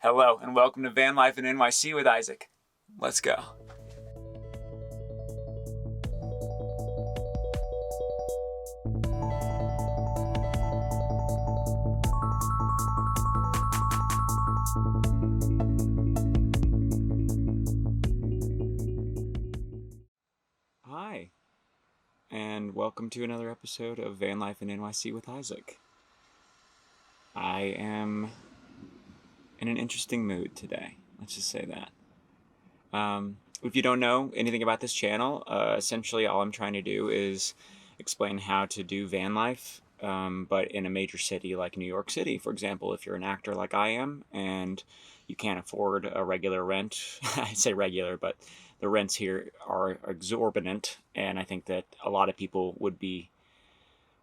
Hello, and welcome to Vanlife in NYC with Isaac. Let's go. Hi, and welcome to another episode of Vanlife in NYC with Isaac. I am in an interesting mood today. Let's just say that. If you don't know anything about this channel, essentially all I'm trying to do is explain how to do van life, but in a major city like New York City, for example. If you're an actor like I am and you can't afford a regular rent, I say regular, but the rents here are exorbitant, and I think that a lot of people would be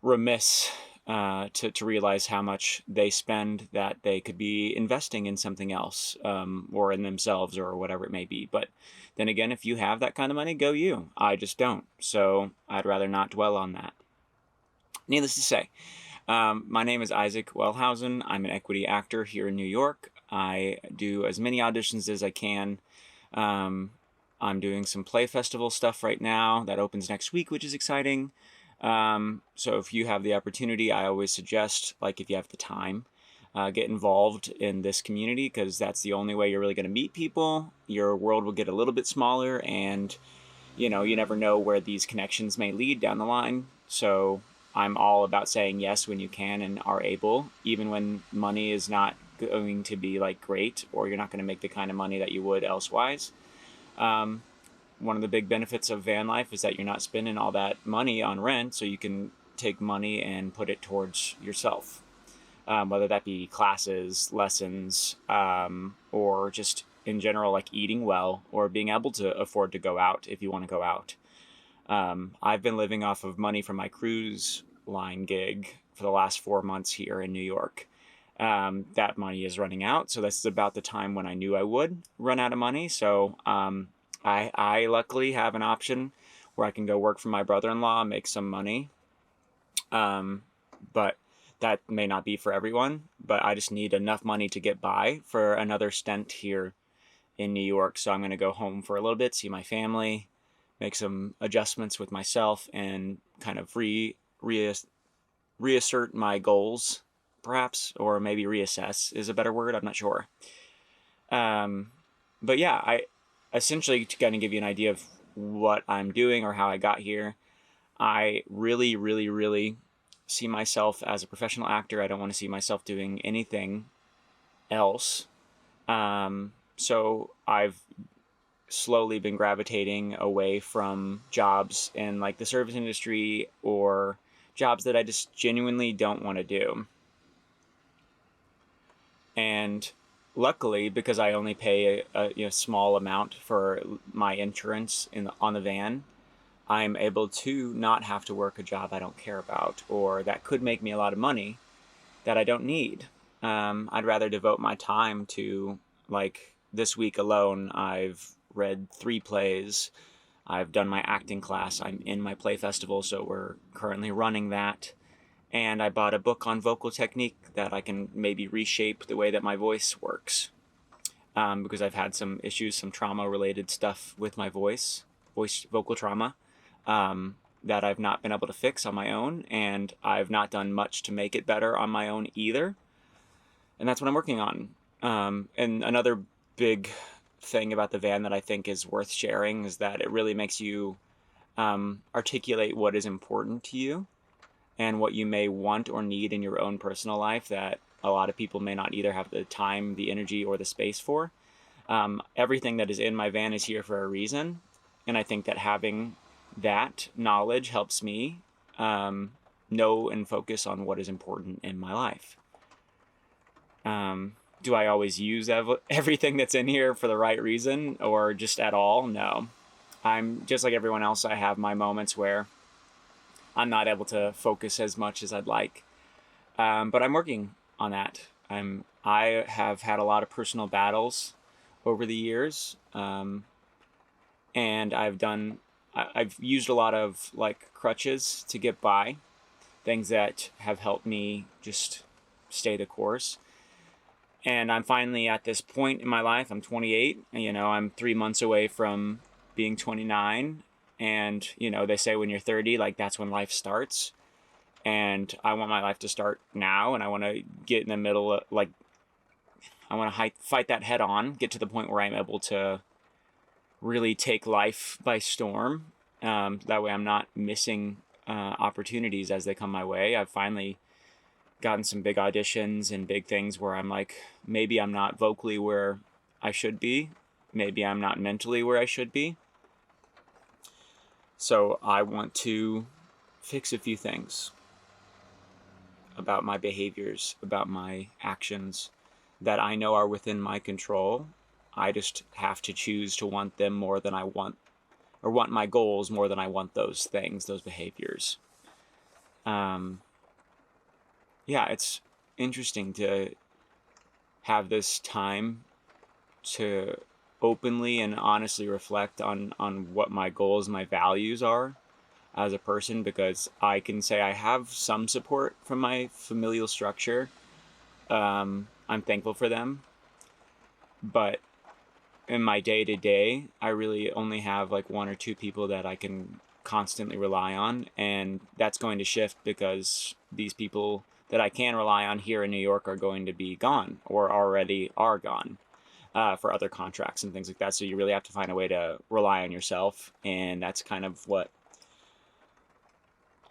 remiss to realize how much they spend that they could be investing in something else, or in themselves, or whatever it may be. But then again, if you have that kind of money, go you. I just don't. So I'd rather not dwell on that. Needless to say, my name is Isaac Wellhausen. I'm an equity actor here in New York. I do as many auditions as I can. I'm doing some play festival stuff right now that opens next week, which is exciting. So if you have the opportunity, I always suggest, like, if you have the time, get involved in this community, because that's the only way you're really going to meet people. Your world will get a little bit smaller, and you never know where these connections may lead down the line. So I'm all about saying yes when you can and are able, even when money is not going to be like great, or you're not going to make the kind of money that you would elsewise. One of the big benefits of van life is that you're not spending all that money on rent, so you can take money and put it towards yourself, whether that be classes, lessons, or just in general, like eating well, or being able to afford to go out if you want to go out. I've been living off of money from my cruise line gig for the last 4 months here in New York. That money is running out, so this is about the time when I knew I would run out of money. So I luckily have an option where I can go work for my brother-in-law, make some money. But that may not be for everyone, but I just need enough money to get by for another stint here in New York. So I'm going to go home for a little bit, see my family, make some adjustments with myself, and kind of reassert my goals, perhaps, or maybe reassess is a better word. I'm not sure. But yeah, I essentially, to kind of give you an idea of what I'm doing or how I got here, I really, really, really see myself as a professional actor. I don't want to see myself doing anything else. So I've slowly been gravitating away from jobs in like the service industry, or jobs that I just genuinely don't want to do. And luckily, because I only pay a small amount for my insurance on the van, I'm able to not have to work a job I don't care about, or that could make me a lot of money that I don't need. I'd rather devote my time to, like, this week alone, I've read 3 plays. I've done my acting class. I'm in my play festival, so we're currently running that. And I bought a book on vocal technique that I can maybe reshape the way that my voice works. Because I've had some issues, some trauma-related stuff with my vocal trauma, that I've not been able to fix on my own, and I've not done much to make it better on my own either. And that's what I'm working on. And another big thing about the van that I think is worth sharing is that it really makes you articulate what is important to you, and what you may want or need in your own personal life that a lot of people may not either have the time, the energy, or the space for. Everything that is in my van is here for a reason, and I think that having that knowledge helps me know and focus on what is important in my life. Do I always use everything that's in here for the right reason, or just at all? No. I'm just like everyone else. I have my moments where I'm not able to focus as much as I'd like. But I'm working on that. I have had a lot of personal battles over the years. And I've used a lot of like crutches to get by, things that have helped me just stay the course. And I'm finally at this point in my life. I'm 28. I'm 3 months away from being 29. And, they say when you're 30, like, that's when life starts. And I want my life to start now. And I want to get in the middle of, like, I want to fight that head on, get to the point where I'm able to really take life by storm. That way I'm not missing opportunities as they come my way. I've finally gotten some big auditions and big things where I'm like, maybe I'm not vocally where I should be. Maybe I'm not mentally where I should be. So I want to fix a few things about my behaviors, about my actions that I know are within my control. I just have to choose to want them more than I want, or want my goals more than I want those things, those behaviors. Yeah, it's interesting to have this time to openly and honestly reflect on what my goals, my values are as a person, because I can say I have some support from my familial structure. I'm thankful for them. But in my day-to-day, I really only have like 1 or 2 people that I can constantly rely on. And that's going to shift because these people that I can rely on here in New York are going to be gone or already are gone for other contracts and things like that. So you really have to find a way to rely on yourself. And that's kind of what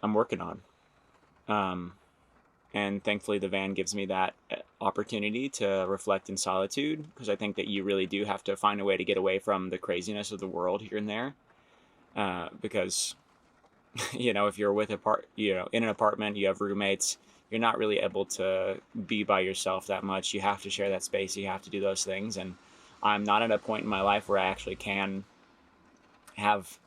I'm working on. And thankfully the van gives me that opportunity to reflect in solitude, because I think that you really do have to find a way to get away from the craziness of the world here and there. Because, if you're with in an apartment, you have roommates, you're not really able to be by yourself that much. You have to share that space. You have to do those things. And I'm not at a point in my life where I actually can have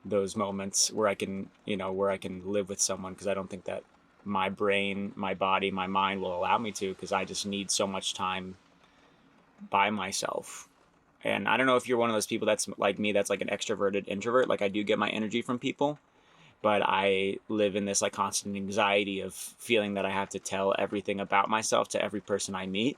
those moments where I can live with someone, because I don't think that my brain, my body, my mind will allow me to, because I just need so much time by myself. And I don't know if you're one of those people that's like me, that's like an extroverted introvert. Like, I do get my energy from people, but I live in this like constant anxiety of feeling that I have to tell everything about myself to every person I meet.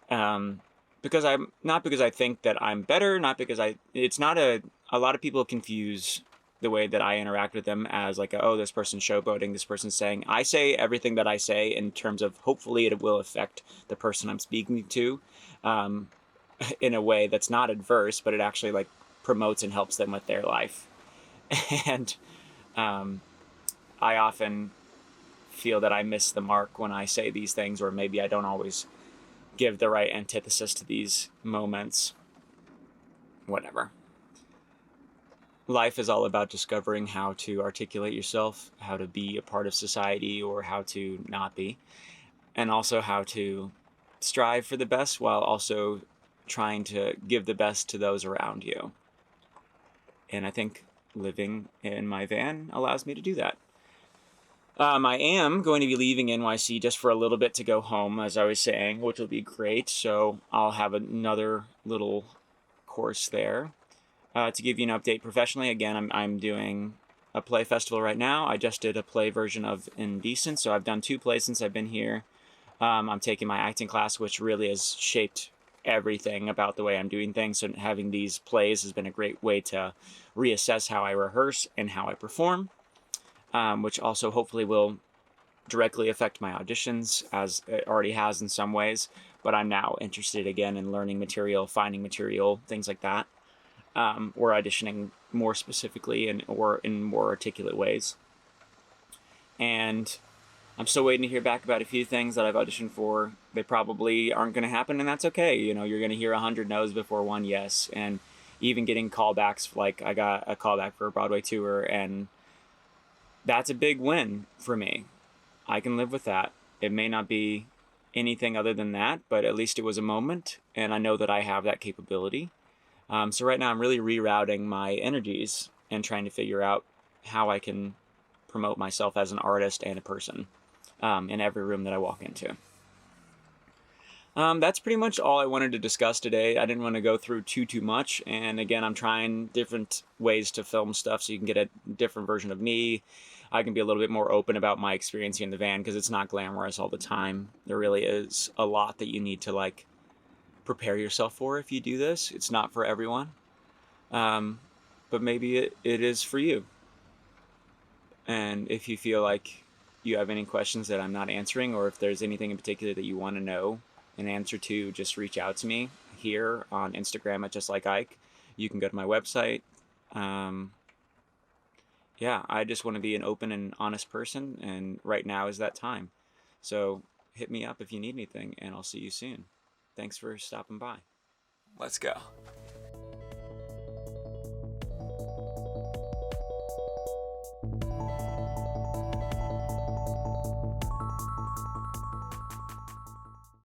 Because I think that I'm better, not because it's not a lot of people confuse the way that I interact with them as like, oh, this person's showboating, this person's saying. I say everything that I say in terms of hopefully it will affect the person I'm speaking to in a way that's not adverse, but it actually like promotes and helps them with their life. And I often feel that I miss the mark when I say these things, or maybe I don't always give the right antithesis to these moments. Whatever. Life is all about discovering how to articulate yourself, how to be a part of society, or how to not be, and also how to strive for the best while also trying to give the best to those around you. And I think living in my van allows me to do that. I am going to be leaving NYC just for a little bit to go home, as I was saying, which will be great. So I'll have another little course there. To give you an update professionally, again, I'm doing a play festival right now. I just did a play version of Indecent, so I've done 2 plays since I've been here. I'm taking my acting class, which really has shaped everything about the way I'm doing things. So having these plays has been a great way to reassess how I rehearse and how I perform, which also hopefully will directly affect my auditions, as it already has in some ways. But I'm now interested again in learning material, finding material, things like that. Or auditioning more specifically or in more articulate ways. And I'm still waiting to hear back about a few things that I've auditioned for. They probably aren't going to happen, and that's okay. You're going to hear 100 no's before 1 yes. And even getting callbacks, like I got a callback for a Broadway tour, and that's a big win for me. I can live with that. It may not be anything other than that, but at least it was a moment, and I know that I have that capability. So right now I'm really rerouting my energies and trying to figure out how I can promote myself as an artist and a person in every room that I walk into. That's pretty much all I wanted to discuss today. I didn't want to go through too much. And again, I'm trying different ways to film stuff so you can get a different version of me. I can be a little bit more open about my experience here in the van, because it's not glamorous all the time. There really is a lot that you need to like prepare yourself for if you do this. It's not for everyone, but maybe it is for you. And if you feel like you have any questions that I'm not answering, or if there's anything in particular that you want to know an answer to, just reach out to me here on Instagram at Just Like Ike. You can go to my website. Yeah, I just want to be an open and honest person, and right now is that time. So hit me up if you need anything, and I'll see you soon. Thanks for stopping by. Let's go.